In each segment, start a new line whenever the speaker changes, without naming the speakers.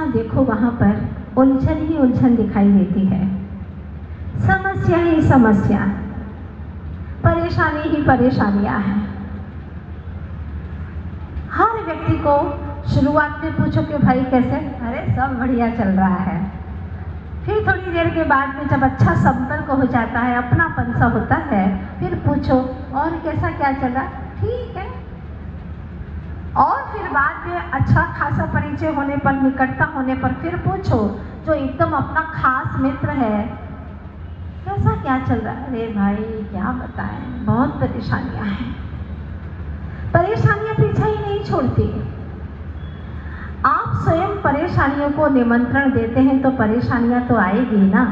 जहाँ देखो वहाँ पर उलझन ही उलझन दिखाई देती है, समस्या ही समस्या, परेशानी ही परेशानियां हैं। हर व्यक्ति को शुरुआत में पूछो कि भाई कैसे, अरे सब बढ़िया चल रहा है। फिर थोड़ी देर के बाद में जब अच्छा संपर्क हो जाता है, अपनापन सा होता है, फिर पूछो और कैसा क्या चल रहा, ठीक है। और फिर बाद में अच्छा खासा परिचय होने पर, निकटता होने पर फिर पूछो जो एकदम अपना खास मित्र है, कैसा क्या चल रहा है। अरे भाई क्या बताएं, बहुत परेशानियां हैं। परेशानियां पीछा ही नहीं छोड़ती। आप स्वयं परेशानियों को निमंत्रण देते हैं तो परेशानियां तो आएगी ना।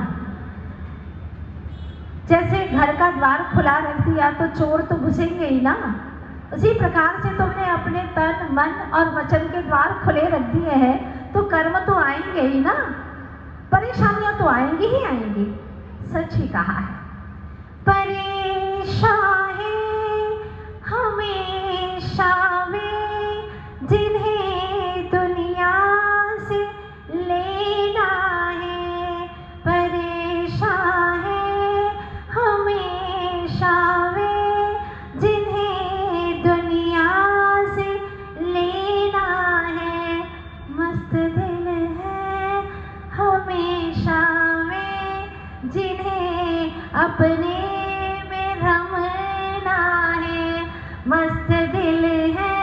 जैसे घर का द्वार खुला रख दिया तो चोर तो घुसेंगे ही ना, उसी प्रकार से तुमने अपने तन मन और वचन के द्वार खुले रख दिए हैं तो कर्म तो आएंगे ही ना, परेशानियां तो आएंगी ही आएंगी। सच ही कहा है, परेशान है हमेशा में जिन्हें दुनिया से लेना है, परेशान है हमेशा में जिन्हें दुनिया से लेना है, मस्त दिल है हमेशा में जिन्हें अपने में रमना है, मस्त दिल है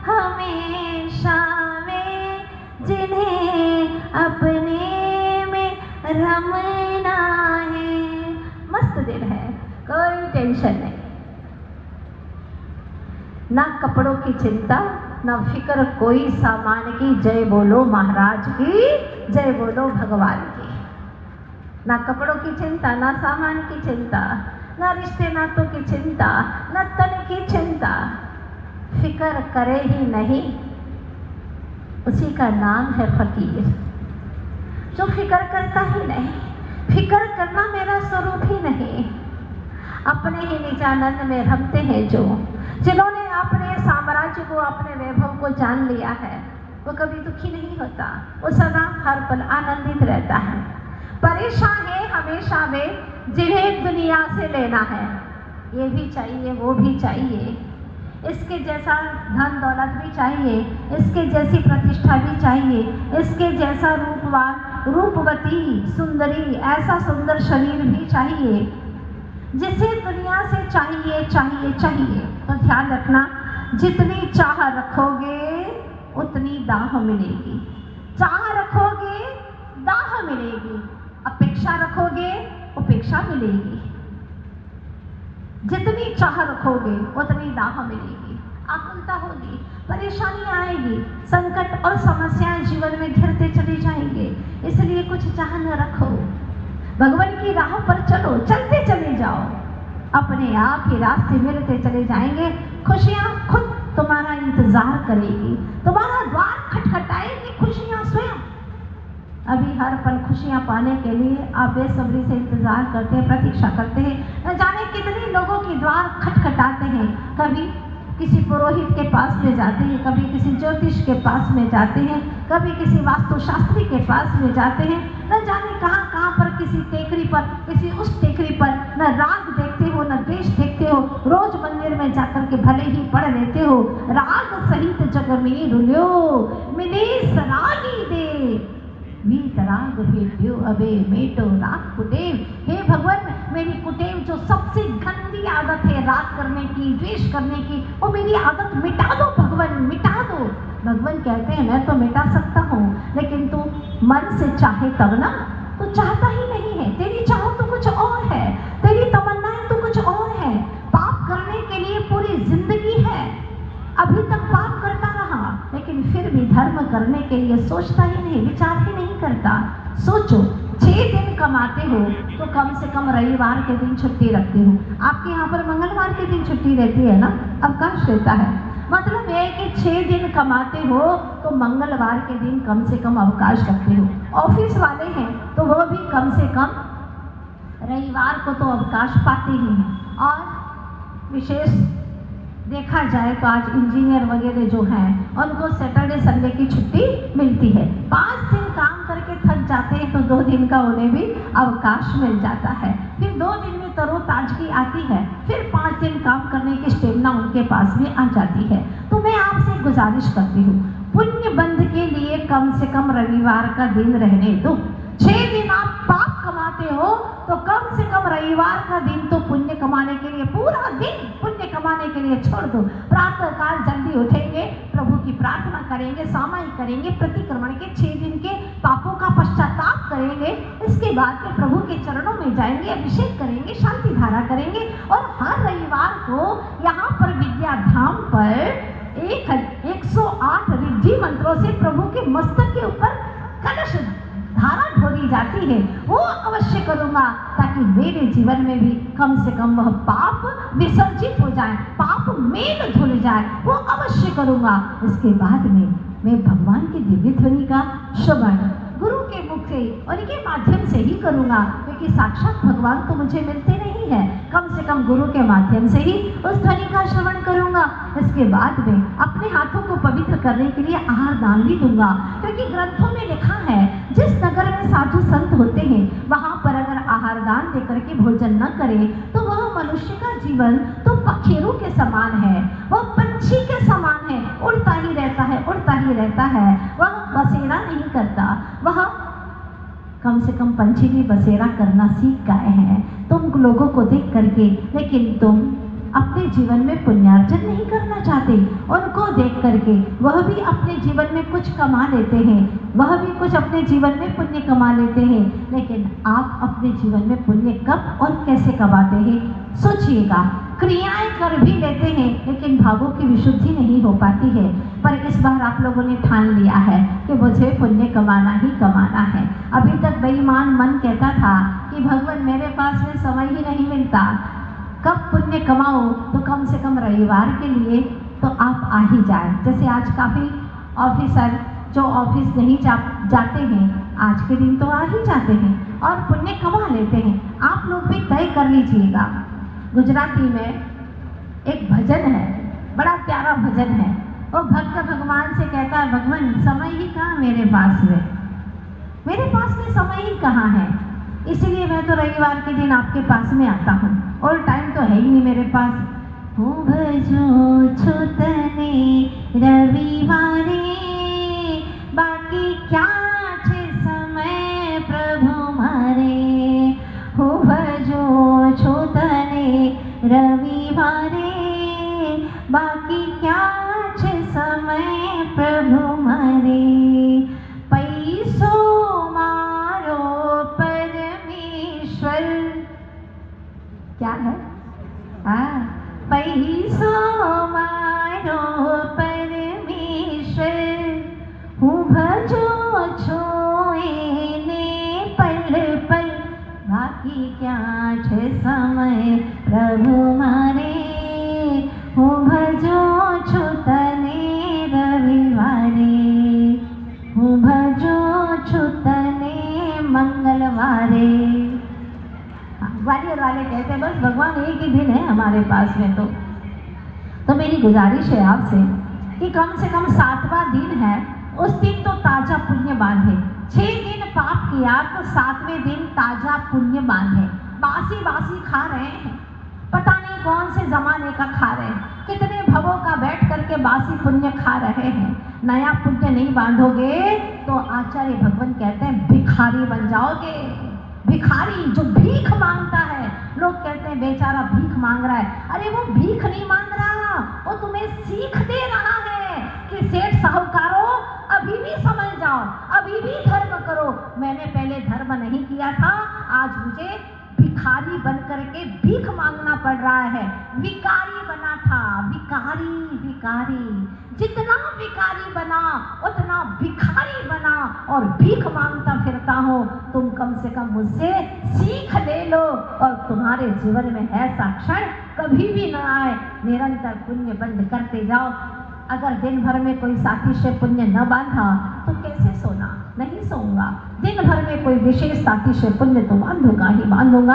हमेशा में जिन्हें अपने में रमना है। मस्त दिल है, कोई टेंशन नहीं, ना कपड़ों की चिंता, ना फिक्र कोई सामान की, जय बोलो महाराज की, जय बोलो भगवान की। ना कपड़ों की चिंता, ना सामान की चिंता, ना रिश्ते नातों की चिंता, ना तन की चिंता। फिक्र करे ही नहीं, उसी का नाम है फकीर। जो फिक्र करता ही नहीं, फिक्र करना मेरा स्वरूप ही नहीं। अपने ही निजानंद में रमते हैं जो, जिन्होंने अपने साम्राज्य को, अपने वैभव को जान लिया है, वो कभी दुखी नहीं होता, वो सदा हर पल आनंदित रहता है। परेशान है हमेशा वे जिन्हें दुनिया से लेना है, ये भी चाहिए वो भी चाहिए, इसके जैसा धन दौलत भी चाहिए, इसके जैसी प्रतिष्ठा भी चाहिए, इसके जैसा रूपवान रूपवती सुंदरी, ऐसा सुंदर शरीर भी चाहिए, जिसे दुनिया से चाहिए चाहिए चाहिए। तो ध्यान रखना, जितनी चाह रखोगे उतनी दाह मिलेगी, चाह रखोगे दाह मिलेगी, अपेक्षा रखोगे उपेक्षा मिलेगी। जितनी चाह रखोगे उतनी दाह मिलेगी, आकुलता होगी, परेशानी आएगी, संकट और समस्याएं जीवन में घिरते चले जाएंगे। इसलिए कुछ चाह न रखो, भगवान की राह पर चलो, चलते चले जाओ, अपने आप ही रास्ते मिलते चले जाएंगे। खुशियां खुद तुम्हारा इंतजार करेगी, तुम्हारा द्वार खटखटाएगी खुशियां स्वयं। अभी हर पल खुशियां पाने के लिए आप बेसब्री से इंतजार करते हैं, प्रतीक्षा करते हैं। न जाने कितने लोगों की द्वार खटखटाते हैं, कभी किसी पुरोहित के पास में जाते हैं, कभी किसी ज्योतिष के पास में जाते हैं, कभी किसी वास्तुशास्त्री के पास में जाते हैं, न जाने कहाँ कहाँ पर, किसी टेकरी पर, किसी उस टेकरी पर, न राग देखते हो न देश देखते हो, रोज मंदिर में जाकर के भले ही पढ़ लेते हो, राग सहित जग में रुल्यो मिले सरागी दे वीतराग भेट्यो अबे मेटो राग कुटेव। हे भगवान, मेरी कुटेव जो सबसे गंदी आदत है राग करने की, द्वेष करने की, वो मेरी आदत मिटा दो भगवान, मिटा दो। भगवान कहते हैं मैं तो मिटा सकता हूँ, लेकिन तू मन से चाहे तब ना, तू चाहता ही नहीं है, तेरी चाह तो कुछ और है, तेरी तमन्नाएं तो कुछ और है। पाप करने के लिए पूरी जिंदगी है, अभी तक पाप करता रहा, लेकिन फिर भी धर्म करने के लिए सोचता ही नहीं, विचार ही नहीं करता। सोचो, 6 दिन कमाते हो तो कम से कम रविवार के दिन छुट्टी रखते हो। आपके यहाँ पर मंगलवार के दिन छुट्टी रहती है ना, अवकाश रहता है। मतलब यह है कि 6 दिन कमाते हो तो मंगलवार के दिन कम से कम अवकाश रखते हो। ऑफिस वाले हैं तो वो भी कम से कम रविवार को तो अवकाश पाते ही हैं। और विशेष देखा जाए तो आज इंजीनियर वगैरह जो हैं उनको सैटरडे संडे की छुट्टी मिलती है। 5 दिन का उन्हें भी अवकाश मिल जाता है। फिर 2 दिन में तरोताजगी आती है, फिर 5 दिन काम करने की स्टेमिना उनके पास में आ जाती है। तो मैं आपसे गुजारिश करती हूँ, पुण्य बंध के लिए कम से कम रविवार का दिन रहने दो। 6 दिन आप पाप कमाते हो तो कम से कम रविवार का दिन तो पुण्य कमाने के लिए, पूरा दिन पुण्य कमाने के लिए छोड़ दो। प्रातः काल जल्दी उठेंगे, प्रभु की प्रार्थना करेंगे, सामायिक करेंगे, प्रतिक्रमण के 6 दिन के पापों का पश्चाताप करेंगे। इसके बाद में प्रभु के चरणों में जाएंगे, अभिषेक करेंगे, शांति धारा करेंगे और हर रविवार को यहाँ पर विद्याधाम पर 108 रिद्धि मंत्रों से प्रभु के मस्तक के ऊपर कलश धारा ढोली जाती है, वो अवश्य करूंगा ताकि मेरे जीवन में भी कम से कम वह पाप विसर्जित हो जाए, पाप मेल धुल जाए, वो अवश्य करूंगा। इसके बाद में मैं भगवान की दिव्य ध्वनि का श्रवण गुरु के मुख से, उनके माध्यम से ही करूंगा, क्योंकि साक्षात भगवान तो मुझे मिलते नहीं है, कम से कम गुरु के माध्यम से ही उस ध्वनि का श्रवण करूंगा। इसके बाद में अपने हाथों को पवित्र करने के लिए आहार दान भी दूंगा, क्योंकि ग्रंथों में लिखा है जिस नगर में साधु संत होते हैं वहां पर अगर आहार दान देकर के भोजन न करे तो वह मनुष्य का जीवन तो पखेरु के समान है, वह पंछी के समान है, उड़ता ही रहता है, उड़ता ही रहता है, वह बसेरा नहीं करता। वह कम से कम पंछी भी बसेरा करना सीख गए हैं तुम लोगों को देख करके, लेकिन तुम अपने जीवन में पुण्यार्जन नहीं करना चाहते। उनको देख करके वह भी अपने जीवन में कुछ कमा लेते हैं, वह भी कुछ अपने जीवन में पुण्य कमा लेते हैं, लेकिन आप अपने जीवन में पुण्य कब और कैसे कमाते हैं सोचिएगा। क्रियाएं कर भी लेते हैं लेकिन भावों की विशुद्धि नहीं हो पाती है। पर इस बार आप लोगों ने ठान लिया है कि मुझे पुण्य कमाना ही कमाना है। अभी तक बेईमान मन कहता था कि भगवान मेरे पास में समय ही नहीं मिलता, कब पुण्य कमाओ, तो कम से कम रविवार के लिए तो आप आ ही जाए। जैसे आज काफ़ी ऑफिसर जो ऑफिस नहीं जाते हैं आज के दिन तो आ ही जाते हैं और पुण्य कमा लेते हैं। आप लोग भी तय कर लीजिएगा। गुजराती में एक भजन है, बड़ा प्यारा भजन है। वो भक्त भगवान से कहता है, भगवान समय ही कहाँ मेरे पास में, मेरे पास में समय ही कहाँ है, इसीलिए मैं तो रविवार के दिन आपके पास में आता हूँ, और टाइम तो है ही नहीं मेरे पास। हो भजो छुतने रविवारे, बाकी क्या छे समय प्रभु मारे। हो भजो छुतने रविवारे, बाकी क्या छे समय प्रभु मारे। पैसो मारो परमेश्वर, क्या है? पैसो मारो परमेश्वर, हूँ भजो छोएने पल पल, बाकी क्या छे समय प्रभु मारे। हूँ भजो छुतने रविवारे, हूँ भजो छुतने मंगलवारे। ग्वालियर वाले कहते हैं बस भगवान एक ही दिन है हमारे पास में। तो मेरी गुजारिश है आपसे कि कम से कम 7वां दिन है, उस दिन तो ताजा पुण्य बांधे। 6 दिन पाप किया तो 7वें दिन ताजा पुण्य बांधे। बासी बासी खा रहे हैं, पता नहीं कौन से जमाने का खा रहे हैं, कितने भवों का बैठ करके बासी पुण्य खा रहे हैं। नया पुण्य नहीं बांधोगे तो आचार्य भगवान कहते हैं भिखारी बन जाओगे। भिखारी जो भीख मांगता है, लोग कहते हैं बेचारा भीख मांग रहा है, अरे वो भीख नहीं मांग रहा, वो तुम्हें सीख दे रहा है कि सेठ साहूकारों अभी भी समझ जाओ, अभी भी धर्म करो। मैंने पहले धर्म नहीं किया था, आज मुझे भिखारी बन करके भीख मांगना पड़ रहा है। विकारी बना था, विकारी विकारी, जितना विकारी बना उतना भिखारी बना और भीख मांगता फिरता हो। तुम कम से कम मुझसे सीख ले लो और तुम्हारे जीवन में ऐसा क्षण कभी भी न आए। निरंतर पुण्य बंद करते जाओ। अगर दिन भर में कोई साथी से पुण्य न बांधा तो कैसे सोना? नहीं सोऊंगा। दिन भर में कोई विशेष साथी से पुण्य तो बांधूंगा ही बांधूंगा।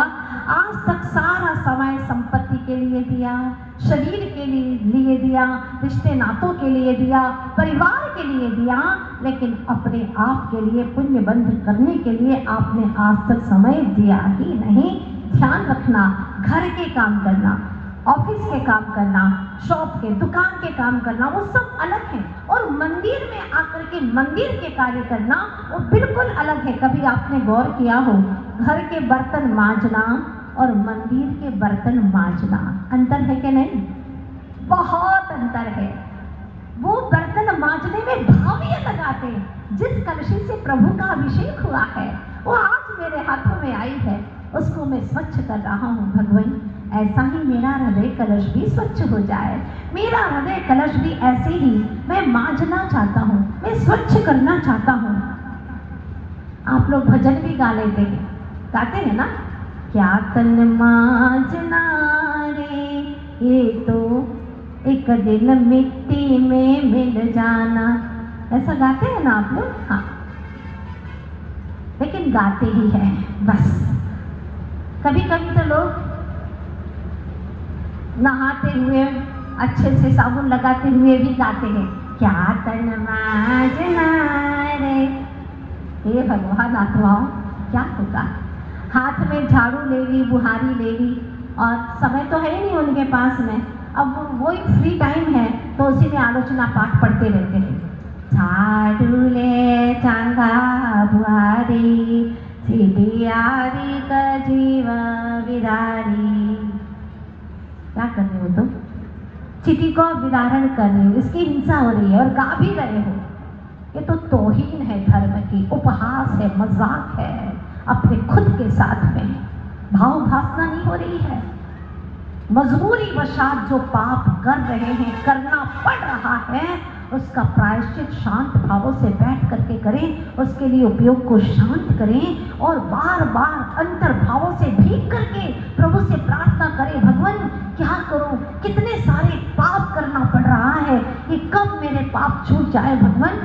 आज तक सारा समय संपत्ति के के लिए दिया, शरीर के लिए दिया, रिश्ते नातों के लिए दिया, परिवार के लिए दिया, लेकिन अपने आप के लिए पुण्य बंध करने के लिए आपने आज तक समय दिया ही नहीं। ध्यान रखना, घर के काम करना, ऑफिस के काम करना, शॉप के, दुकान के काम करना, वो सब अलग है, और मंदिर में आकर के मंदिर के कार्य करना वो बिल्कुल अलग है। कभी आपने गौर किया हो, घर के बर्तन मांजना और मंदिर के बर्तन मांजना, अंतर है कि नहीं? बहुत अंतर है। वो बर्तन मांजने में भाव ये लगाते हैं। जिस कलशी से प्रभु का अभिषेक हुआ है वो आज मेरे हाथों में आई है, उसको मैं स्वच्छ कर रहा हूँ। भगवान, ऐसा ही मेरा हृदय कलश भी स्वच्छ हो जाए। मेरा हृदय कलश भी ऐसे ही मैं मांजना चाहता हूँ, मैं स्वच्छ करना चाहता हूँ। आप लोग भजन भी गा लेते हैं, गाते हैं ना? क्या तन मांजना रे, ये तो एक दिन मिट्टी में मिल जाना, ऐसा गाते हैं ना आप लोग? हाँ, लेकिन गाते ही हैं बस। कभी कभी तो लोग नहाते हुए, अच्छे से साबुन लगाते हुए भी गाते हैं, क्या तन मांजना रे। हे भगवान, आत्माओं क्या होगा? हाथ में झाड़ू ले ली, बुहारी ले ली, और समय तो है ही नहीं उनके पास में। अब वही फ्री टाइम है तो उसी में आलोचना पाठ पढ़ते रहते हैं। झाड़ू ले चांगा बुहारी, सीढ़ियारी का जीवा विदारी। क्या कर रहे हो तुम? चिट्ठी को विदारण कर रहे हो, इसकी हिंसा हो रही है और गा भी रहे हो। ये तो तौहीन है धर्म की, उपहास है, मजाक है अपने खुद के साथ में। भाव भासना नहीं हो रही है। मजबूरी वशात जो पाप कर रहे हैं, करना पड़ रहा है, उसका प्रायश्चित शांत भावों से बैठ करके करें, उसके लिए उपयोग को शांत करें, और बार बार अंतर भावों से भीग करके प्रभु से प्रार्थना करें, भगवान क्या करूं, कितने सारे पाप करना पड़ रहा है, कि कब मेरे पाप छूट जाए भगवान।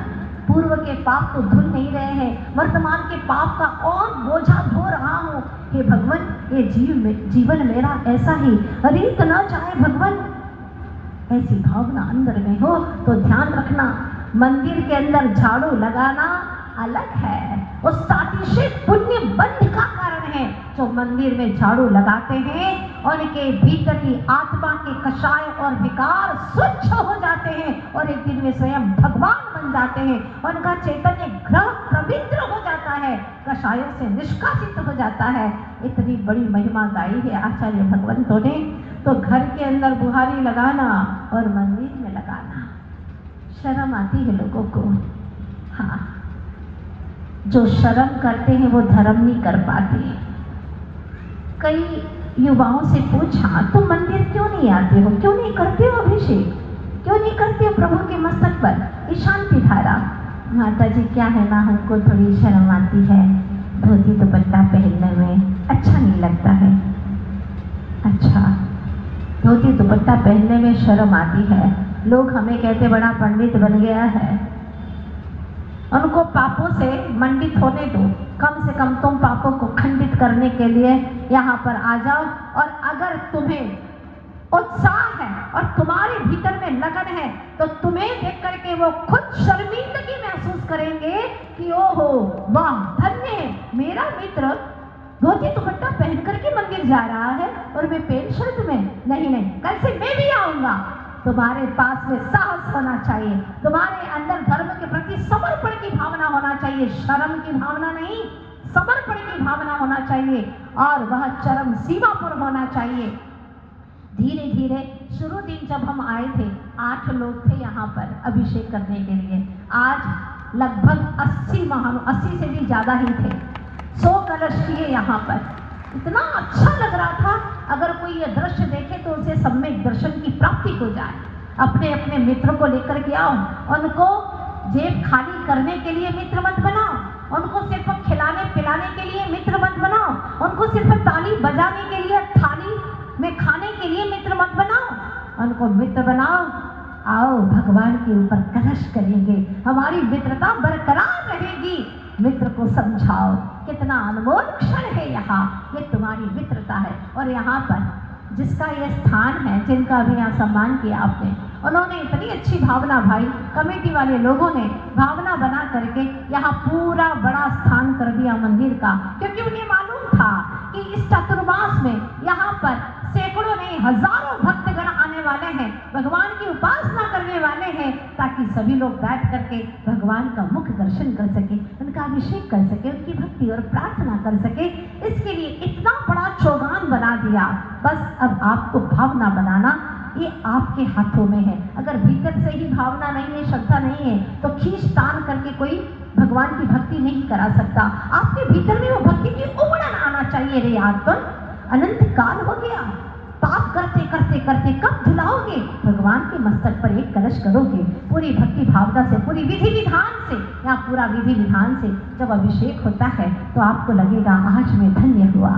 पूर्व के पाप तो धुल नहीं रहे हैं, वर्तमान के पाप का और बोझा धो रहा हूँ। हे भगवान, ये जीवन मेरा ऐसा ही रीत न चाहे भगवान। ऐसी भावना अंदर में हो तो ध्यान रखना, मंदिर के अंदर झाड़ू लगाना अलग है, वो सातिशय पुण्य बंध का कारण है। जो मंदिर में झाड़ू लगाते हैं उनके भीतर की आत्मा के कषाय और विकार स्वच्छ हो जाते हैं, और एक दिन में स्वयं भगवान बन जाते हैं। उनका चैतन्य ग्रह पवित्र हो जाता है, कषायों से निष्कासित हो जाता है। इतनी बड़ी महिमा गाई है आचार्य भगवंतों ने। तो घर के अंदर बुहारी लगाना और मंदिर में लगाना, शर्म आती है लोगों को। हाँ, जो शर्म करते हैं वो धर्म नहीं कर पाते। कई युवाओं से पूछा, तुम मंदिर क्यों नहीं आते हो, क्यों नहीं करते हो अभिषेक, क्यों नहीं करते हो प्रभु के मस्तक पर ये शांति धारा? माता जी क्या है ना, हमको थोड़ी शर्म आती है, धोती दुपट्टा पहनने में अच्छा नहीं लगता है। अच्छा, धोती दुपट्टा पहनने में शर्म आती है, लोग हमें कहते बड़ा पंडित बन गया है। उनको पापों से मंडित होने दो, कम से कम तुम पापों को खंडित करने के लिए यहाँ पर आ जाओ। और अगर तुम्हें उत्साह है और तुम्हारे भीतर में लगन है तो तुम्हें देख करके वो खुद शर्मिंदगी महसूस करेंगे कि ओहो वाह, धन्य है मेरा मित्र, धोती दुपट्टा पहन करके मंदिर जा रहा है और मैं पेन शर्ट में। नहीं नहीं, कल से मैं भी आऊंगा। तुम्हारे पास में साहस होना चाहिए, तुम्हारे अंदर धर्म के प्रति समर्पण की भावना होना चाहिए, शर्म की भावना नहीं, समर्पण की भावना होना चाहिए, और वह चरम सीमा पर होना चाहिए। धीरे धीरे शुरू दिन जब हम आए थे 8 लोग थे यहाँ पर अभिषेक करने के लिए, आज लगभग 80 से भी ज्यादा ही थे। 100 कलश किए यहाँ पर। इतना अच्छा लग रहा था, अगर कोई ये दृश्य देखे तो उसे सम्यक दर्शन की प्राप्ति हो जाए। अपने अपने मित्र को लेकर के आओ, उनको जेब खाली करने के लिए मित्र मत बनाओ, उनको सिर्फ खिलाने पिलाने के लिए मित्र मत बनाओ, उनको सिर्फ ताली बजाने के लिए, थाली में खाने के लिए मित्र मत बनाओ, उनको मित्र बनाओ। आओ भगवान के ऊपर कलश करेंगे, हमारी मित्रता बरकरार रहेगी। मित्र को समझाओ कितना अनमोल क्षण है यहाँ, ये तुम्हारी मित्रता है। और यहाँ पर जिसका ये स्थान है, जिनका भी यहाँ सम्मान किया आपने, उन्होंने इतनी अच्छी भावना, भाई कमेटी वाले लोगों ने भावना बना करके यहाँ पूरा बड़ा स्थान कर दिया मंदिर का, क्योंकि उन्हें मालूम था कि इस चतुर्मास में यहाँ पर सैकड़ों नहीं हजारों भक्तगण आने वाले हैं, भगवान की उपासना करने वाले हैं, ताकि सभी लोग बैठ करके भगवान का मुख दर्शन कर सके, उनका अभिषेक कर सके, उनकी भक्ति और प्रार्थना कर सके। इसके लिए इतना बड़ा चौगान बना दिया। बस अब आपको भावना बनाना ये आपके हाथों में है। अगर भीतर से ही भावना नहीं है, श्रद्धा नहीं है, तो खींच तान करके कोई भगवान की भक्ति नहीं करा सकता। आपके भीतर में वो भक्ति की उमड़न आना चाहिए। रे आत्मन, अनंत काल हो गया, पाप करते करते करते कब धुलाओगे? भगवान के मस्तक पर एक कलश करोगे, पूरी भक्ति भावना से, पूरी विधि विधान से, या पूरा विधि विधान से जब अभिषेक होता है तो आपको लगेगा आज मैं धन्य हुआ,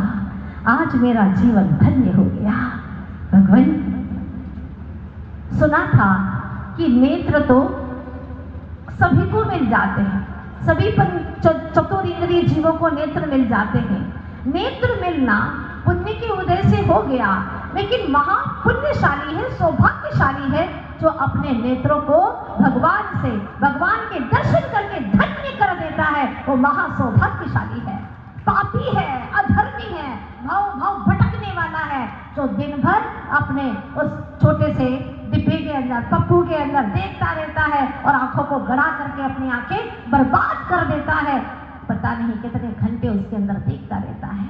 आज मेरा जीवन धन्य हो गया। भगवान, सुना था कि नेत्र तो सभी को मिल जाते हैं, सभी चतुर्इंद्रिय जीवों को नेत्र मिल जाते हैं। नेत्र मिलना पुण्य के उदय से हो गया, लेकिन महापुण्यशाली है, सौभाग्यशाली है जो अपने नेत्रों को भगवान से, भगवान के दर्शन करके धन्य कर देता है, वो महासौभाग्यशाली है। पापी है, अधर्मी है, भाव भाव भटकने वाला है, जो दिन भर अपने उस छोटे से डिब्बे के अंदर, पप्पू के अंदर देखता रहता है और आंखों को गड़ा करके अपनी आंखें बर्बाद कर देता है। पता नहीं कितने घंटे उसके अंदर देखता रहता है,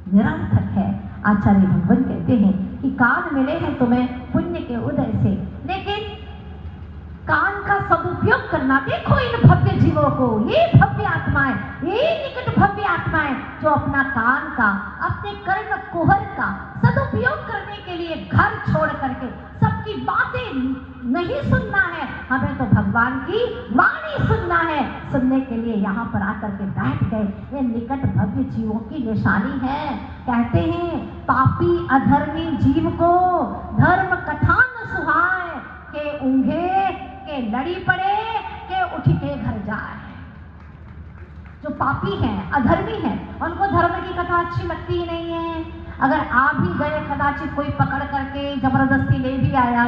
निरर्थक है। आचार्य भगवान कहते हैं कि कान मिले हैं तुम्हें पुण्य के उदय से, लेकिन कान का सदुपयोग करना। देखो इन भव्य जीवों को, ये भव्य आत्माएं, ये निकट भव्य आत्माएं जो अपना कान का, अपने कर्ण कुहर का सदुपयोग करने के लिए घर छोड़ करके सबकी बातें नहीं सुनना है, हमें तो भगवान की वाणी सुनना है, सुनने के लिए यहाँ पर आकर के बैठ गए। ये निकट भव्य जीवों की निशानी है। कहते हैं पापी अधर्मी जीव को धर्म कथा न सुहाए, के ऊँघे के लड़ी पड़े के उठ के घर जाए। जो पापी हैं, अधर्मी हैं, उनको धर्म की कथा अच्छी लगती ही नहीं है। अगर आप भी गए, कदाचित कोई पकड़ करके जबरदस्ती ले भी आया,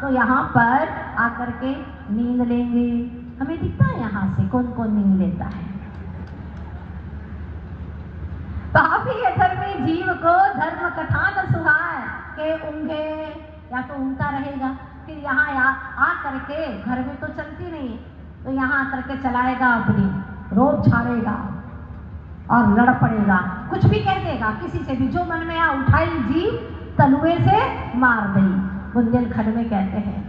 तो यहाँ पर आकर के नींद लेंगे। हमें दिखता है यहाँ से कौन कौन नींद लेता है। पापी अधर्मी जीव को धर्म कथा न सुहाए, के ऊँघे, या तो ऊँघता रहेगा, फिर यहाँ आ करके घर में तो चलती नहीं, तो यहाँ आकर के चलाएगा, अपनी रोब झाड़ेगा और लड़ पड़ेगा, कुछ भी कह देगा, किसी से भी जो मन में आ उठाई जीव तलुए से मार दी। बुंदेलखंड में कहते हैं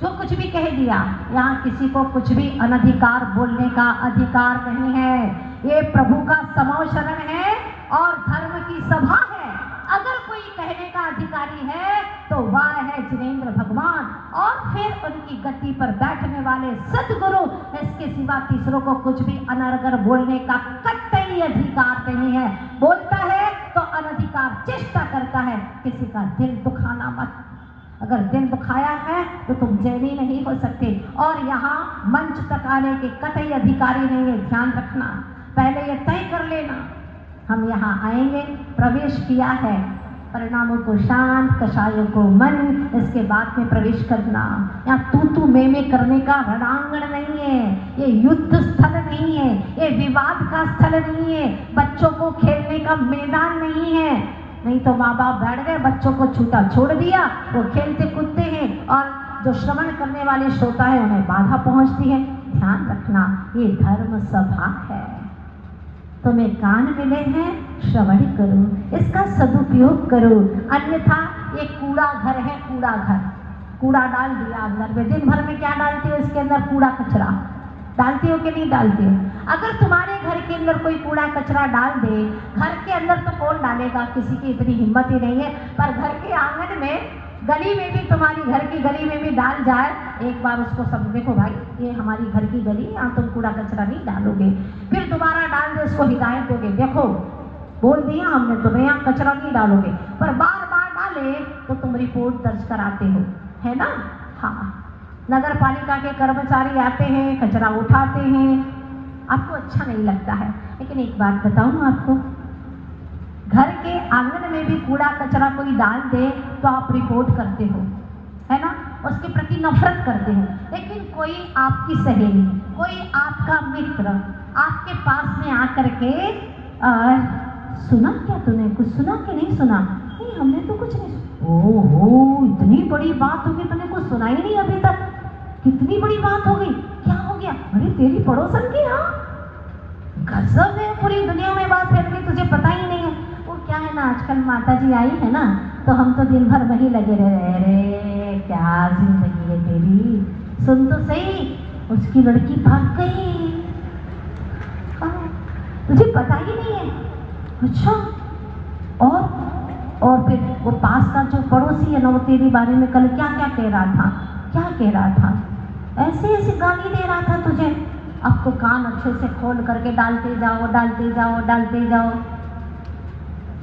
जो कुछ भी कह दिया, यहाँ किसी को कुछ भी अनधिकार बोलने का अधिकार नहीं है। ये प्रभु का समो शरण है और धर्म की सभा है। अगर कोई कहने का अधिकारी है तो वह है जिनेंद्र भगवान, और फिर उनकी गद्दी पर बैठने वाले सदगुरु। इसके सिवा तीसरों को कुछ भी अनर्गल बोलने का कतई अधिकार नहीं है। बोलता है तो अनधिकार चेष्टा करता है, किसी का दिल दुखाना मत। अगर दिल दुखाया है तो तुम जैनी नहीं हो सकते, और यहाँ मंच तक आने के कतई अधिकारी नहीं है। ध्यान रखना, पहले ये तय कर लेना, हम यहाँ आएंगे, प्रवेश किया है, परिणामों को शांत, कषायों को मन, इसके बाद में प्रवेश करना। यहाँ तू मैं करने का रणांगण नहीं है, ये युद्ध स्थल नहीं है, ये विवाद का स्थल नहीं है, बच्चों को खेलने का मैदान नहीं है। नहीं तो माँ बाप बैठ गए, बच्चों को छूटा छोड़ दिया, वो खेलते कूदते हैं, और जो श्रवण करने वाले श्रोता है उन्हें बाधा पहुँचती है। ध्यान रखना, ये धर्म सभा है, तुम्हें कान मिले हैं, श्रवण करो, इसका सदुपयोग करो। अन्यथा ये कूड़ा घर है, कूड़ा घर, कूड़ा डाल दिया अंदर में। दिन भर में क्या डालते हो इसके अंदर? कूड़ा कचरा डालते हो कि नहीं डालते हो? अगर तुम्हारे घर के अंदर कोई कूड़ा कचरा डाल दे, घर के अंदर तो कौन डालेगा, किसी की इतनी हिम्मत ही नहीं है, पर घर के आंगन में, गली में भी, तुम्हारी घर की गली में भी डाल जाए, एक बार उसको सब देखो भाई ये हमारी घर की गली, यहाँ तुम कूड़ा कचरा नहीं डालोगे, फिर दोबारा डाल दे, उसको हिदायत दोगे, देखो बोल दिया हमने तुम्हें यहाँ कचरा नहीं डालोगे, पर बार बार डाले तो तुम रिपोर्ट दर्ज कराते हो, है ना? हाँ, नगर पालिका के कर्मचारी आते हैं, कचरा उठाते हैं, आपको अच्छा नहीं लगता है। लेकिन एक बात बताऊँ आपको, घर के आंगन में भी कूड़ा कचरा कोई डाल दे तो आप रिपोर्ट करते हो, है ना, उसके प्रति नफरत करते हो। लेकिन कोई आपकी सहेली, कोई आपका मित्र आपके पास में आकर के सुना क्या तूने, कुछ सुना कि नहीं सुना? नहीं, हमने तो कुछ नहीं सुना। ओहो, इतनी बड़ी बात होगी, तूने कुछ सुना ही नहीं अभी तक, कितनी बड़ी बात हो गई, क्या हो गया? अरे तेरी पड़ोसन की, हाँ गजब है, पूरी दुनिया में बात फैल गई, तुझे पता ही नहीं है। वो क्या है ना, आजकल माता जी आई है ना, तो हम तो दिन भर वही लगे रहे। अरे क्या जिंदगी है तेरी, सुन तो सही, उसकी लड़की भाग गई, तुझे पता ही नहीं है। अच्छा, और फिर वो पास का जो पड़ोसी है ना, वो तेरे बारे में कल क्या क्या कह रहा था, क्या कह रहा था, ऐसे ऐसे गाली दे रहा था तुझे। अब तो कान अच्छे से खोल करके डालते जाओ, डालते जाओ, डालते जाओ,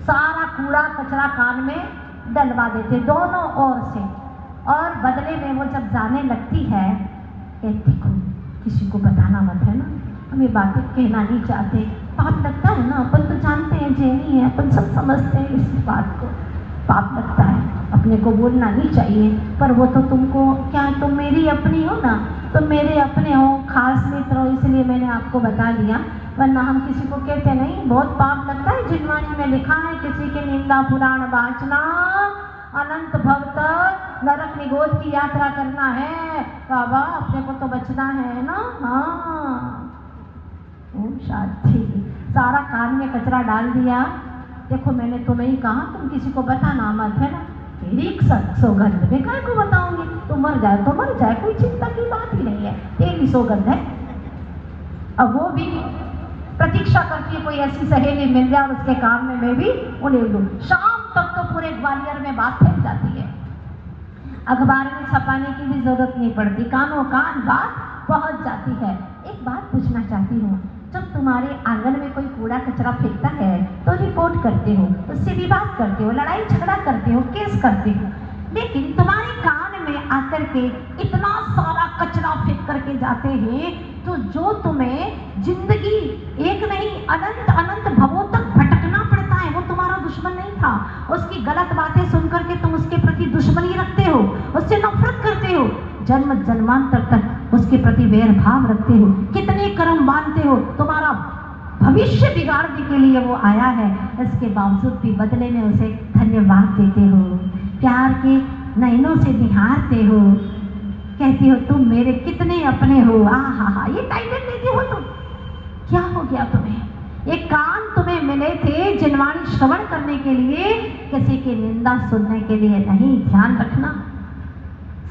सारा कूड़ा कचरा कान में डलवा देते दोनों ओर से। और बदले में वो जब जाने लगती है, कहती को किसी को बताना मत, है ना, हम ये बातें कहना नहीं चाहते, पाप लगता है ना, अपन तो जानते हैं जेनी है, अपन सब समझते हैं इस बात को, पाप लगता है, अपने को बोलना नहीं चाहिए। पर वो तो तुमको क्या, तुम मेरी अपनी हो ना, तुम मेरे अपने हो, खास मित्र हो, इसलिए मैंने आपको बता दिया, वरना हम किसी को कहते नहीं। बहुत पाप लगता है, जिनवाणी में लिखा है, किसी की निंदा पुराण वाचना, अनंत भव तक नरक निगोद की यात्रा करना है। बाबा अपने को तो बचना है ना। हाँ, ओम शांति। सारा कान में कचरा डाल दिया। देखो मैंने तो नहीं कहा तुम किसी को बताना मत, है ना, तेरी सौगंध में काय को बताऊंगी, तो मर जाए तो मर जाए, कोई चिंता की बात ही नहीं है, तेरी सौगंध है। अब वो भी प्रतीक्षा करती है कोई ऐसी सहेली मिल जाए और उसके काम में मैं भी उन्हें लूं। शाम तक तो पूरे ग्वालियर में बात फैल जाती है, अखबार में छपाने की भी जरूरत नहीं पड़ती, कानों कान बात पहुंच जाती है। एक बात पूछना चाहती हूँ, जब तुम्हारे आंगन में कोई कूड़ा कचरा फेंकता है तो रिपोर्ट करते हो, उससे विवाद करते हो, लड़ाई झगड़ा करते हो, केस करते हो, लेकिन तुम्हारे कान में आकर के इतना सारा कचरा फेंक करके जाते हैं, तो जो तुम्हें जिंदगी एक नहीं अनंत अनंत भवों तक भटकना पड़ता है, वो तुम्हारा दुश्मन नहीं था। उसकी गलत बातें सुनकर के तुम उसके प्रति दुश्मनी रखते हो, उससे नफरत करते हो, जन्म जन्मांतर तक उसके प्रति वैर भाव रखते हो, कितने कर्म मानते हो, तुम्हारा भविष्य बिगाड़ने के लिए वो आया है, इसके बावजूद भी बदले में उसे धन्यवाद देते हो, प्यार के नयनों से निहारते हो, कहती हो तुम मेरे कितने अपने हो। आहा, ये टाइटल देती हो तुम। क्या हो गया तुम्हें? ये कान तुम्हें मिले थे जिनवाणी श्रवण करने के लिए, किसी की निंदा सुनने के लिए नहीं। ध्यान रखना,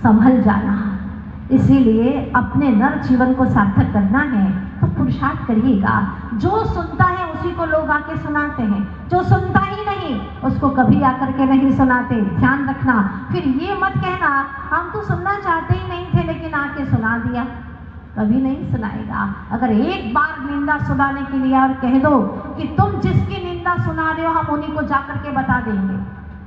संभल जाना। इसीलिए अपने नर जीवन को सार्थक करना है तो पुरुषार्थ करिएगा। जो सुनता है उसी को लोग आके सुनाते हैं, जो सुनता ही नहीं उसको कभी आकर के नहीं सुनाते। ध्यान रखना। फिर ये मत कहना हम तो सुनना चाहते ही नहीं थे लेकिन आके सुना दिया, कभी नहीं सुनाएगा। अगर एक बार निंदा सुनाने के लिए और कह दो कि तुम जिसकी निंदा सुना रहे हो हम उन्हीं को जाकर के बता देंगे,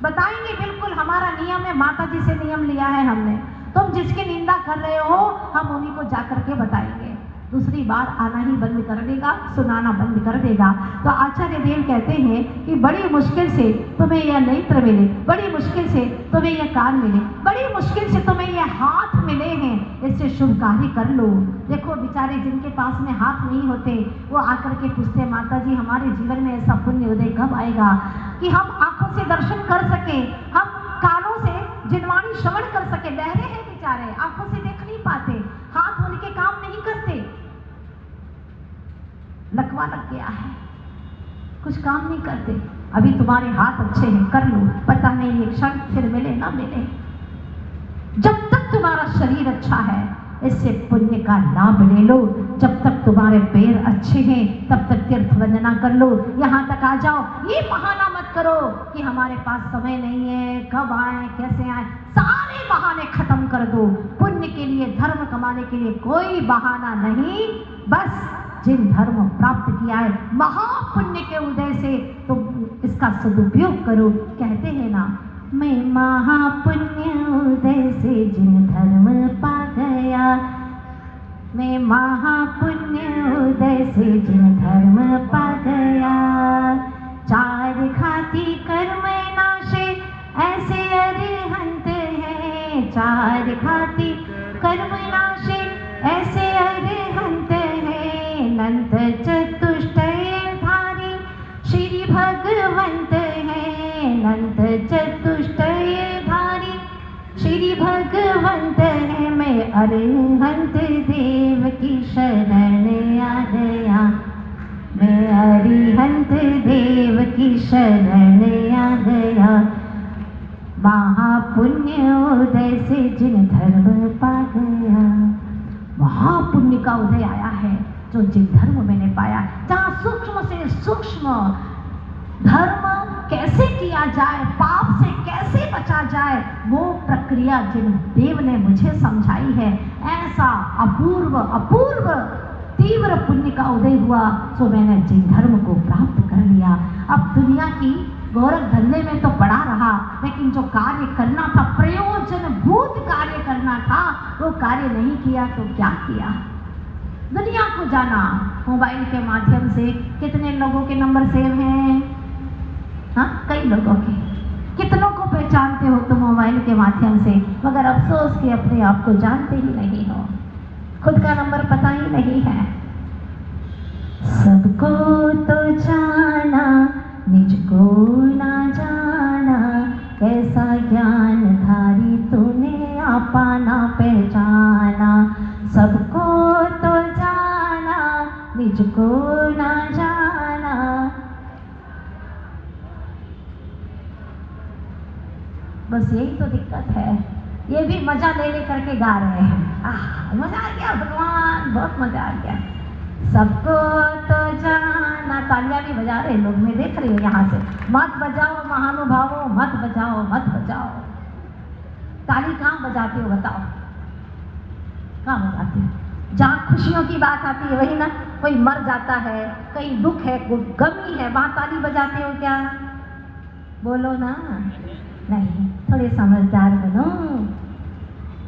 बताएंगे, बिल्कुल हमारा नियम है, माता जी से नियम लिया है हमने, तुम जिसकी निंदा कर रहे हो हम उन्हीं को जाकर के बताएंगे। दूसरी बार आना ही बंद कर देगा, सुनाना बंद कर देगा। तो आचार्य देव कहते हैं कि बड़ी मुश्किल से तुम्हें यह नेत्र मिले, बड़ी मुश्किल से तुम्हें यह कान मिले, बड़ी मुश्किल से तुम्हें यह हाथ मिले हैं, इससे शुभ कार्य कर लो। देखो बेचारे जिनके पास में हाथ नहीं होते वो आकर के पूछते माता जी हमारे जीवन में ऐसा पुण्य उदय कब आएगा कि हम आंखों से दर्शन कर सके, हम कानों से जिनवाणी श्रवण कर सके। बहरे हैं बेचारे, आंखों से देख नहीं पाते, हाथ उनके काम नहीं करते, लकवा लग गया है, कुछ काम नहीं करते। अभी तुम्हारे हाथ अच्छे हैं, कर लो, पता नहीं ये क्षण फिर मिले ना मिले। जब तक तुम्हारा शरीर अच्छा है इससे पुण्य का लाभ ले लो, जब तक तुम्हारे पैर अच्छे हैं तब तक तीर्थ वंदना कर लो, यहाँ तक आ जाओ। ये बहाना मत करो कि हमारे पास समय नहीं है, कब आए कैसे आए, सारे बहाने खत्म कर दो। पुण्य के लिए, धर्म कमाने के लिए कोई बहाना नहीं, बस जिन धर्म प्राप्त किया है महापुण्य के उदय से तुम इसका सदुपयोग करो। कहते हैं ना, मैं महापुण्य उदय से जिन धर्म पा गया, मैं महापुण्य उदय से जिन धर्म पा गया, चार खा की शरण आ गया, महापुण्य उदय से जिन धर्म पा गया। महापुण्य का उदय आया है जो जिन धर्म मैंने पाया, जहाँ सूक्ष्म से सूक्ष्म धर्म कैसे किया जाए, पाप से कैसे बचा जाए, वो प्रक्रिया जिन देव ने मुझे समझाई है, ऐसा अपूर्व अपूर्व तीव्र पुण्य का उदय हुआ, तो मैंने जिन धर्म को प्राप्त कर लिया। अब दुनिया की गोरख धंधे में तो पड़ा रहा, लेकिन जो कार्य करना था, प्रयोजन भूत कार्य करना था, वो कार्य नहीं किया तो क्या किया। दुनिया को जाना मोबाइल के माध्यम से, कितने लोगों के नंबर सेव हैं? हाँ, कई लोगों के। कितनों को पहचानते हो तुम मोबाइल के माध्यम से, मगर अफसोस कि अपने आप को जानते ही नहीं हो, खुद का नंबर पता ही नहीं है। सबको तो जाना, निज को ना जाना, कैसा ज्ञान धारी तूने आपा ना पहचाना। सबको तो जाना, निज को ना जाना। बस यही तो दिक्कत है, ये भी मजा ले करके गा रहे हैं। मजा आ गया भगवान, बहुत मजा आ गया। सबको तो जाना, तालियां भी बजा रहे लोग, मैं देख रही हूँ यहाँ से। मत बजाओ महानुभावों, मत बजाओ, मत बजाओ। ताली कहाँ बजाते हो बताओ, कहाँ बजाते हो? जहाँ खुशियों की बात आती है वही ना, कोई मर जाता है, कहीं दुख है, कोई गमी है, वहाँ ताली बजाते हो क्या? बोलो ना। नहीं, थोड़े समझदार बनो।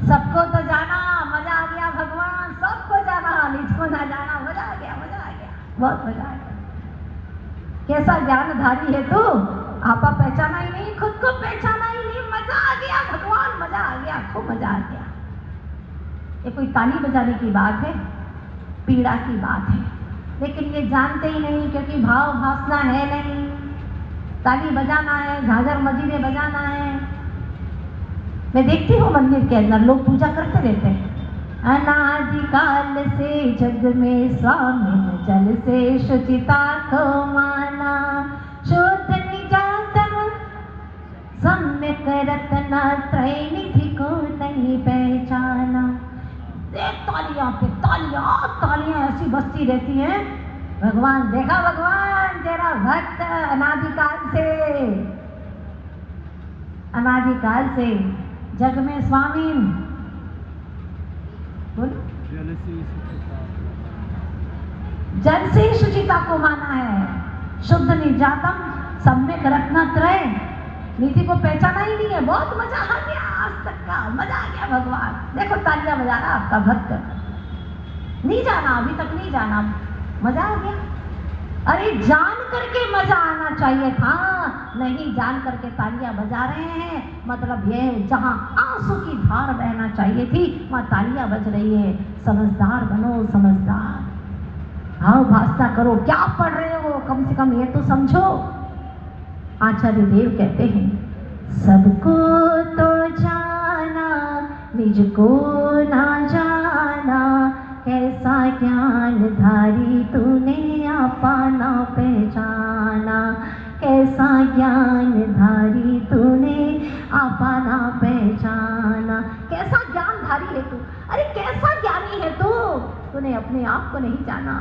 सबको तो जाना, मजा आ गया भगवान, सबको जाना, निजको ना जाना, मजा आ गया, मजा आ गया, बहुत मजा आ गया। कैसा ज्ञानधारी है तू, आपा पहचाना ही नहीं, खुद को पहचाना ही नहीं, मजा आ गया भगवान, मजा आ गया, खूब मजा आ गया। ये कोई ताली बजाने की बात है, पीड़ा की बात है, लेकिन ये जानते ही नहीं, क्योंकि भाव भासना है नहीं। ताली बजाना है, झांझर मजीरे बजाना है। मैं देखती हूँ मंदिर के अंदर लोग पूजा करते रहते हैं। अनादिकाल से जग में स्वामी जल से शुचिता को माना, शुद्ध निजातम सम्यक रत्ना त्रय निधि को नहीं पहचाना। तालियां पे तालियां, तालियां ऐसी बजती रहती हैं। भगवान देखा, भगवान तेरा भक्त अनादिकाल से जग में स्वामी, बोलो, जल से शुचिता को माना है, शुद्ध निर्जातम सम्यक रत्ना त्रय नीति को पहचाना ही नहीं है। बहुत मजा आ गया, आज तक का मजा आ गया भगवान। देखो तालियां बजा रहा आपका भक्त, नहीं जाना अभी तक, नहीं जाना, मजा आ गया। अरे जान करके मजा आना चाहिए था, नहीं जान करके तालियां बजा रहे हैं, मतलब ये जहां आंसू की धार बहना चाहिए थी वहां तालियां बज रही है। समझदार बनो, समझदार, भाव भाषा करो, क्या पढ़ रहे हो कम से कम ये तो समझो। आचार्य देव कहते हैं, सबको तो जाना, निज को ना जाना, कैसा ज्ञान धारी तूने आपा ना पहचाना। कैसा ज्ञान धारी तूने आपा ना पहचाना। कैसा ज्ञान धारी है तू, अरे कैसा ज्ञानी है तू, तूने अपने आप को नहीं जाना।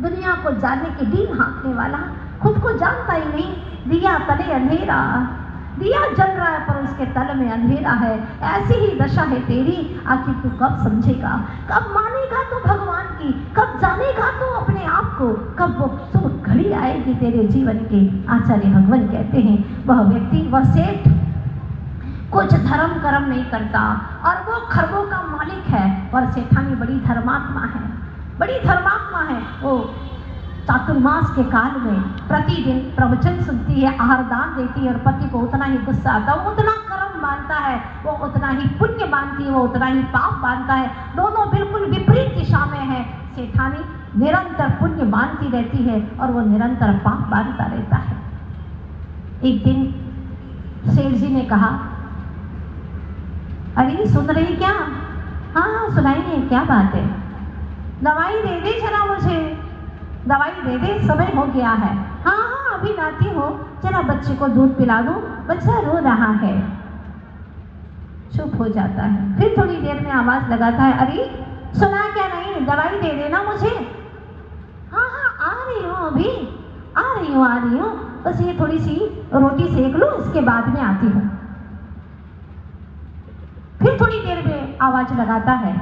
दुनिया को जानने के दिन हाँकने वाला खुद को जानता ही नहीं। दिया तले अंधेरा, दिया जल रहा है पर उसके तल में अंधेरा है। ऐसी ही दशा है तेरी, आखिर तू कब समझेगा, कब मानेगा तू भगवान की, कब जानेगा तू अपने आप को, कब वो शुभ घड़ी आएगी तेरे जीवन की। आचार्य भगवान कहते हैं, वह व्यक्ति, वह सेठ कुछ धर्म कर्म नहीं करता और वो खरबों का मालिक है, और सेठानी बड़ी धर्मात्मा है, बड़ी धर्मात्मा है। वो चातुर्मास के काल में प्रतिदिन प्रवचन सुनती है, आहार दान देती है, और पति को उतना ही गुस्सा आता है, वो उतना कर्म बांधता है, वो उतना ही पुण्य बांधती है, वो उतना ही पाप बांधता है। दोनों बिल्कुल विपरीत दिशा में है। सेठानी निरंतर पुण्य बांधती रहती है और वो निरंतर पाप बांधता रहता है। एक दिन सेठ जी ने कहा, अरे सुन रही क्या? हाँ सुनाइए, क्या बात है? दवाई दे दे जरा मुझे। दवाई दे दे, समय हो गया है। हाँ हाँ अभी लाती हूँ, जरा बच्चे को दूध पिला दूँ, बच्चा रो रहा है। चुप हो जाता है। फिर थोड़ी देर में आवाज लगाता है, अरे सुना क्या नहीं, दवाई दे देना मुझे। हाँ हाँ आ रही हूँ, अभी आ रही हूँ, बस ये थोड़ी सी रोटी सेक लूँ, इसके बाद में आती हूँ। फिर थोड़ी देर में आवाज लगाता है,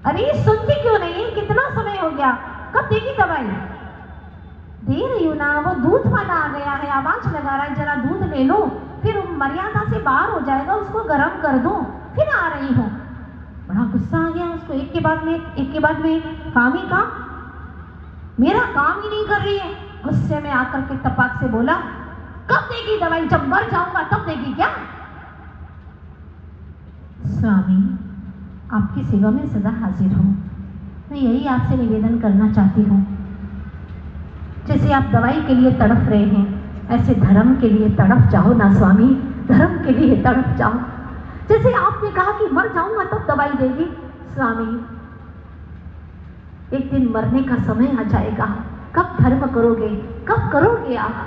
अरे सुनती क्यों नहीं, कितना समय हो गया, कब देगी दवाई? दे रही हूँ ना, वो दूध वाला आ गया है, आवाज लगा रहा है, जरा दूध ले लो, फिर मर्यादा से बाहर हो जाएगा, उसको गर्म कर दो, फिर आ रही हूँ। बड़ा गुस्सा आ गया उसको, एक के बाद में काम ही काम, मेरा काम ही नहीं कर रही है। गुस्से में आकर के तपाक से बोला, कब देगी दवाई, जब मर जाऊंगा तब देगी क्या? स्वामी आपकी सेवा में सदा हाजिर हूँ, मैं यही आपसे निवेदन करना चाहती हूँ, जैसे आप दवाई के लिए तड़प रहे हैं, ऐसे धर्म के लिए तड़प जाओ ना स्वामी, धर्म के लिए तड़प जाओ। जैसे आपने कहा कि मर जाऊंगा तब दवाई देगी, स्वामी एक दिन मरने का समय आ जाएगा, कब धर्म करोगे, कब करोगे आप?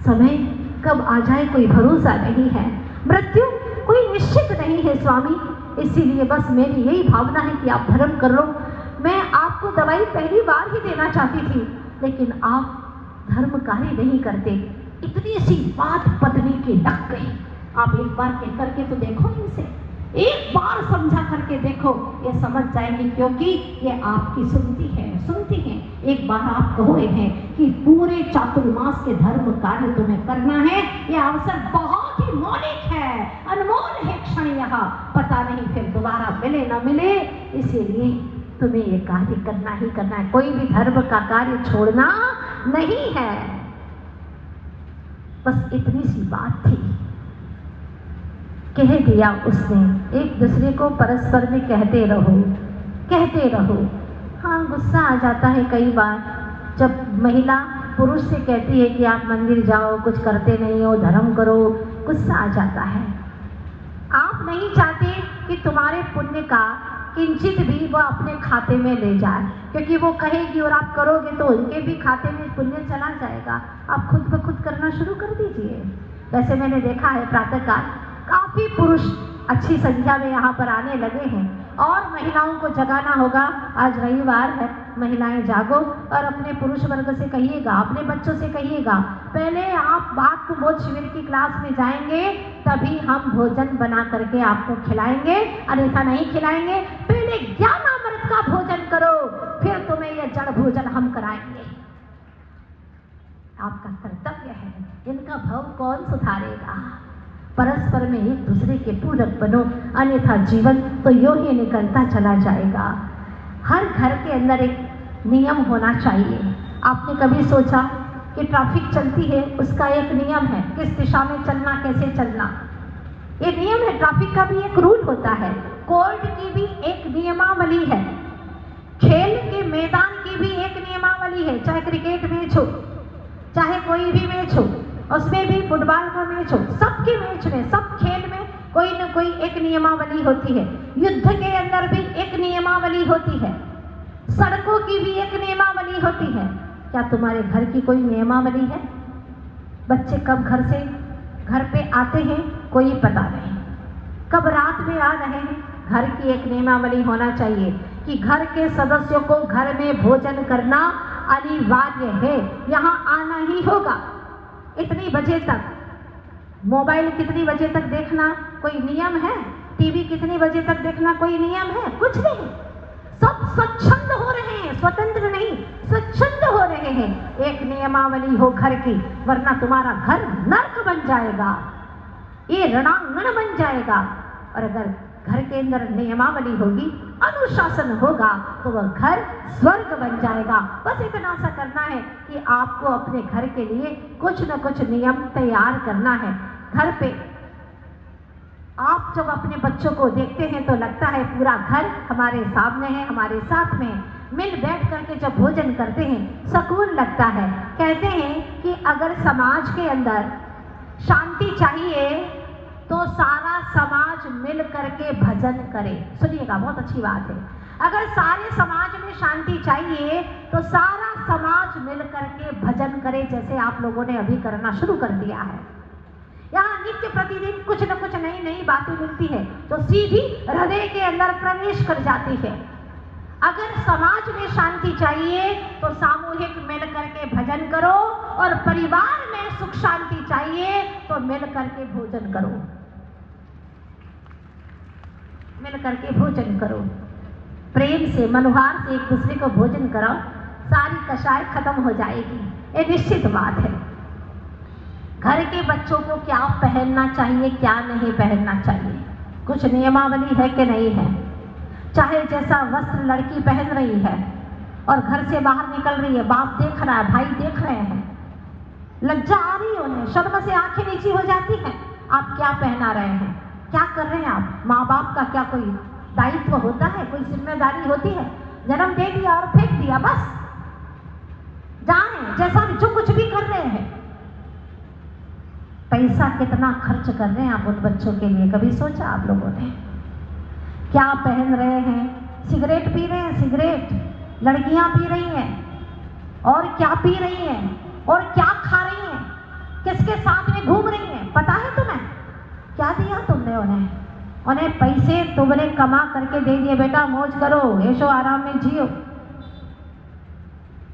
समय कब आ जाए कोई भरोसा नहीं है, मृत्यु कोई निश्चित नहीं है स्वामी। इसीलिए बस मेरी यही भावना है कि आप धर्म कर लो। मैं आपको दवाई पहली बार ही देना चाहती थी, लेकिन आप धर्म कार्य नहीं करते। इतनी सी बात पत्नी की लग गई। आप एक बार कह करके तो देखो इनसे, एक बार समझा करके देखो, ये समझ जाएंगे, क्योंकि ये आपकी सुनती है। एक बार आप कहो इन्हें कि पूरे चातुर्मास के धर्म कार्य तुम्हें करना है, ये अवसर बहुत ही मौलिक है, अनमोल है क्षण, यहाँ पता नहीं फिर दोबारा मिले न मिले, इसीलिए तुम्हें ये कार्य करना ही करना है, कोई भी धर्म का कार्य छोड़ना नहीं है। बस इतनी सी बात थी, कह दिया उसने। एक दूसरे को परस्पर में कहते रहो। हाँ गुस्सा आ जाता है कई बार, जब महिला पुरुष से कहती है कि आप मंदिर जाओ, कुछ करते नहीं हो, धर्म करो, गुस्सा आ जाता है। आप नहीं चाहते कि तुम्हारे पुण्य का किंचित भी वो अपने खाते में ले जाए, क्योंकि वो कहेगी और आप करोगे तो उनके भी खाते में पुण्य चला जाएगा। आप खुद ब खुद करना शुरू कर दीजिए। वैसे मैंने देखा है प्रातःकाल काफी पुरुष अच्छी संख्या में यहाँ पर आने लगे हैं, और महिलाओं को जगाना होगा। आज रविवार है, महिलाएं जागो और अपने पुरुष वर्ग से कहिएगा, अपने बच्चों से कहिएगा, पहले आप आत्मबोध शिविर की क्लास में जाएंगे, तभी हम भोजन बना करके आपको खिलाएंगे, अन्यथा नहीं खिलाएंगे। पहले ज्ञानामृत का भोजन करो, फिर तुम्हें यह जड़ भोजन हम कराएंगे। आपका कर्तव्य है, इनका भाव कौन सुधारेगा? परस्पर में एक दूसरे के पूरक बनो, अन्यथा जीवन तो यूं ही निकलता चला जाएगा। हर घर के अंदर एक नियम होना चाहिए। आपने कभी सोचा कि ट्रैफिक चलती है, उसका एक नियम है, किस दिशा में चलना, कैसे चलना, ये नियम है। ट्रैफिक का भी एक रूल होता है, कोर्ट की भी एक नियमावली है, खेल के मैदान की भी एक नियमावली है। चाहे क्रिकेट मैच हो, चाहे कोई भी मैच हो, उसमें भी फुटबॉल का मैच हो, सबके मैच में, सब खेल में कोई न कोई एक नियमावली होती है। युद्ध के अंदर भी एक नियमावली होती है, सड़कों की भी एक नियमावली होती है। क्या तुम्हारे घर की कोई नियमावली है? बच्चे कब घर पे आते हैं कोई पता नहीं, कब रात में आ रहे हैं। घर की एक नियमावली होना चाहिए कि घर के सदस्यों को घर में भोजन करना अनिवार्य है, यहाँ आना ही होगा। इतनी बजे तक मोबाइल कितनी बजे तक देखना कोई नियम है? टीवी कितनी बजे तक देखना कोई नियम है? कुछ नहीं। सब स्वच्छंद हो रहे हैं, स्वतंत्र नहीं, स्वच्छंद हो रहे हैं। एक नियमावली हो घर की, वरना तुम्हारा घर नर्क बन जाएगा, ये रणांगण बन जाएगा। और अगर घर के अंदर नियमावली होगी, अनुशासन होगा, तो वह घर स्वर्ग बन जाएगा। बस इतना सा करना है कि आपको अपने घर के लिए कुछ न कुछ नियम तैयार करना है। घर पे आप जब अपने बच्चों को देखते हैं तो लगता है पूरा घर हमारे सामने है, हमारे साथ में मिल बैठ करके जब भोजन करते हैं सुकून लगता है। कहते हैं कि अगर समाज के अंदर शांति चाहिए तो सारा समाज मिल करके भजन करे। सुनिएगा, बहुत अच्छी बात है। अगर सारे समाज में शांति चाहिए तो सारा समाज मिल करके भजन करे, जैसे आप लोगों ने अभी करना शुरू कर दिया है। यहाँ नित्य प्रतिदिन कुछ न कुछ नई नई बातें मिलती है तो सीधी हृदय के अंदर प्रवेश कर जाती है। अगर समाज में शांति चाहिए तो सामूहिक मिल करके भजन करो, और परिवार में सुख शांति चाहिए तो मिल करके भोजन करो, मिल करके भोजन करो। प्रेम से मनुहार से एक दूसरे को भोजन कराओ, सारी कषाय खत्म हो जाएगी। ये निश्चित बात है। घर के बच्चों को क्या पहनना चाहिए, क्या नहीं पहनना चाहिए, कुछ नियमावली है कि नहीं है। चाहे जैसा वस्त्र लड़की पहन रही है और घर से बाहर निकल रही है, बाप देख रहा है, भाई देख रहे हैं, लज्जा आ रही है उन्हें, शर्म से आंखें नीची हो जाती हैं। आप क्या पहना रहे हैं, क्या कर रहे हैं आप? माँ बाप का क्या कोई दायित्व होता है, कोई जिम्मेदारी होती है? जन्म दे दिया और फेंक दिया, बस जाने जैसा जो कुछ भी कर रहे हैं। पैसा कितना खर्च कर रहे हैं आप उन बच्चों के लिए, कभी सोचा आप लोगों ने? क्या पहन रहे हैं? सिगरेट पी रहे हैं, सिगरेट लड़कियां पी रही हैं, और क्या पी रही हैं, और क्या खा रही हैं, किसके साथ में घूम रही हैं, पता है तुम्हें? क्या दिया तुमने उन्हें? उन्हें पैसे तुमने कमा करके दे दिए, बेटा मौज करो, ऐशो आराम में जियो।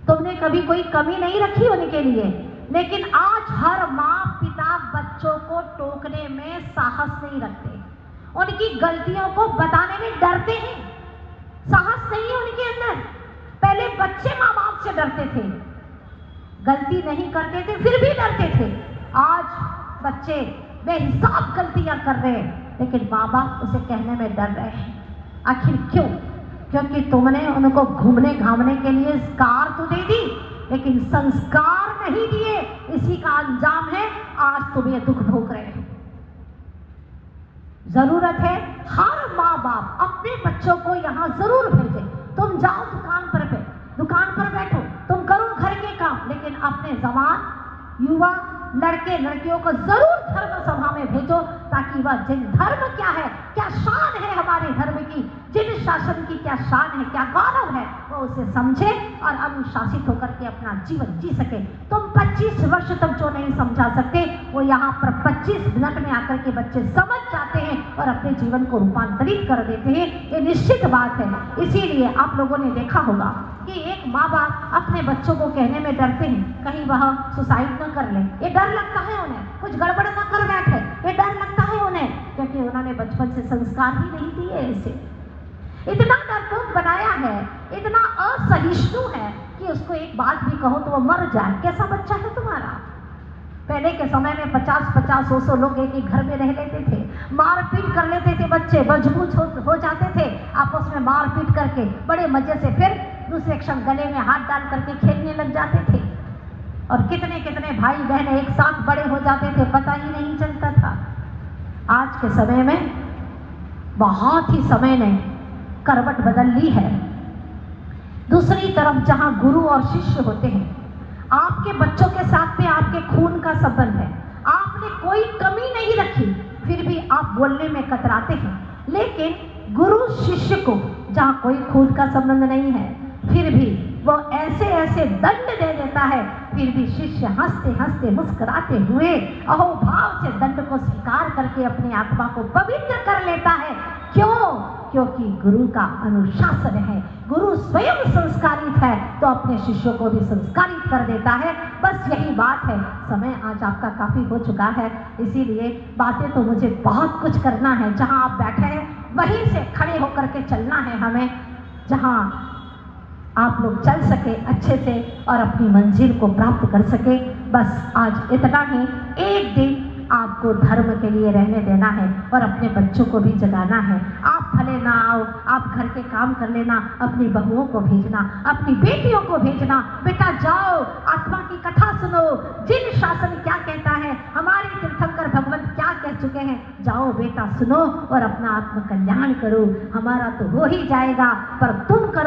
तुमने कभी कोई कमी नहीं रखी उनके लिए। लेकिन आज हर माँ पिता बच्चों को टोकने में साहस नहीं रखते, उनकी गलतियों को बताने में डरते हैं, साहस नहीं है उनके अंदर। पहले बच्चे माँ बाप से डरते थे, गलती नहीं करते थे फिर भी डरते थे। आज बच्चे बेहिसाब गलतियां कर रहे हैं, लेकिन माँ बाप उसे कहने में डर रहे हैं। आखिर क्यों? क्योंकि तुमने उनको घूमने घामने के लिए कार तो दे दी, लेकिन संस्कार नहीं दिए। इसी का अंजाम है आज तुम ये दुख भोग रहे हो। जरूरत है हर माँ बाप अपने बच्चों को यहाँ जरूर भेजे। तुम जाओ दुकान पर बैठो, तुम करो घर के काम, लेकिन अपने जवान युवा लड़के लड़कियों को जरूर धर्म सभा में भेजो, ताकि वह जिन धर्म क्या है, क्या शान है हमारे धर्म की, जिन शासन की क्या शान है, क्या गौरव है, वो उसे समझे और अनुशासित होकर के अपना जीवन जी सके। तुम 25 वर्ष तक जो नहीं समझा सकते, वो यहाँ पर 25 मिनट में आकर के बच्चे समझ जाते हैं और अपने जीवन को रूपांतरित कर देते हैं। ये निश्चित बात है। इसीलिए आप लोगों ने देखा होगा कि एक माँ बाप अपने बच्चों को कहने में डरते हैं, कहीं वह सुसाइड न कर ले, ये डर लगता है उन्हें, कुछ गड़बड़ न कर बैठे, ये डर लगता है उन्हें, क्योंकि उन्होंने बचपन से संस्कार ही नहीं दिए इसे। इतना डरपोक बनाया है, इतना असहिष्णु है कि उसको एक बात भी कहो तो वो मर जाए। कैसा बच्चा है तुम्हारा? पहले के समय में 50-50, 100 लोग एक ही घर में रह लेते थे, मारपीट कर लेते थे, बच्चे मजबूत हो जाते थे, आपस में मारपीट करके बड़े मजे से फिर दूसरे क्षण गले में हाथ डाल करके खेलने लग जाते थे, और कितने कितने भाई बहन एक साथ बड़े हो जाते थे, पता ही नहीं चलता था। आज के समय में बहुत ही समय ने करवट बदल ली है। दूसरी तरफ जहां गुरु और शिष्य होते हैं, आपके बच्चों के साथ में आपके खून का संबंध है, आपने कोई कमी नहीं रखी, फिर भी आप बोलने में कतराते हैं। लेकिन गुरु शिष्य को जहां कोई खून का संबंध नहीं है, फिर भी वो ऐसे ऐसे दंड दे देता है, फिर भी शिष्य हंसते हंसते मुस्कुराते हुए अहोभाव से दंड को स्वीकार करके अपनी आत्मा को पवित्र कर लेता है। क्यों? क्योंकि गुरु का अनुशासन है, गुरु स्वयं संस्कारित है तो अपने शिष्यों को भी संस्कारित कर देता है। बस यही बात है। समय आज आपका काफी हो चुका है, इसीलिए बातें तो मुझे बहुत कुछ करना है। जहां आप बैठे हैं वहीं से खड़े होकर के चलना है हमें, जहां आप लोग चल सके अच्छे से और अपनी मंजिल को प्राप्त कर सके। बस आज इतना ही। एक दिन आपको धर्म के लिए रहने देना है और अपने बच्चों को भी जगाना है। आप भले ना आओ, आप घर के काम कर लेना, अपनी बहुओं को भेजना, अपनी बेटियों को भेजना, बेटा जाओ आत्मा की कथा सुनो, जिन शासन क्या कहता है, हमारे तीर्थंकर भगवंत क्या कह चुके हैं, जाओ बेटा सुनो और अपना आत्म कल्याण करो। हमारा तो हो ही जाएगा, पर तुम